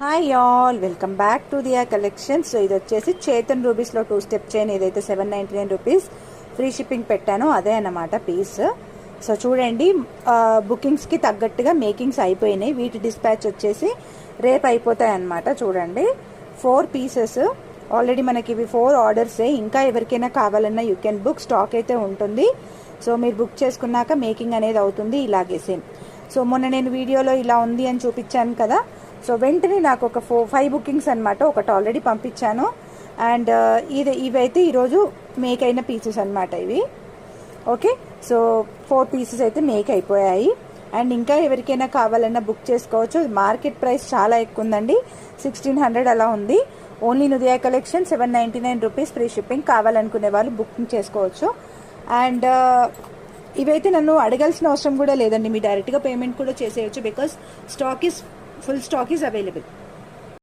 Hi all, welcome back to Diya collection. So ఇది వచ్చేసి Chetan రూబీస్లో 2 step chain ఏదైతే 799 రూపీస్ ఫ్రీ షిప్పింగ్ పెట్టానో అదే అన్నమాట పీస్. సో చూడండి, బుకింగ్స్కి తగ్గట్టుగా మేకింగ్స్ అయిపోయినాయి. వీటి డిస్పాచ్ వచ్చేసి రేపు అయిపోతాయి అన్నమాట. చూడండి, 4 పీసెస్ ఆల్రెడీ మనకి ఇవి 4 ఆర్డర్సే. ఇంకా ఎవరికైనా కావాలన్నా యూ కెన్ బుక్, స్టాక్ అయితే ఉంటుంది. సో మీరు బుక్ చేసుకున్నాక మేకింగ్ అనేది అవుతుంది ఇలాగే సేమ్. సో మొన్న నేను వీడియోలో ఇలా ఉంది అని చూపించాను కదా, సో వెంటనే నాకు ఒక 5 బుకింగ్స్ అనమాట. ఒకటి ఆల్రెడీ పంపించాను అండ్ ఇవైతే ఈరోజు మేక్ అయిన పీసెస్ అనమాట ఇవి. ఓకే, సో 4 పీసెస్ అయితే మేక్ అయిపోయాయి. అండ్ ఇంకా ఎవరికైనా కావాలన్నా బుక్ చేసుకోవచ్చు. మార్కెట్ ప్రైస్ చాలా ఎక్కువ ఉందండి, 1600 అలా ఉంది. ఓన్లీ నుదియా కలెక్షన్ 799 రూపీస్ ఫ్రీ షిప్పింగ్. కావాలనుకునే వాళ్ళు బుకింగ్ చేసుకోవచ్చు. అండ్ ఇవైతే నన్ను అడగాల్సిన అవసరం కూడా లేదండి, మీరు డైరెక్ట్గా పేమెంట్ కూడా చేసేయచ్చు. Because full stock is available.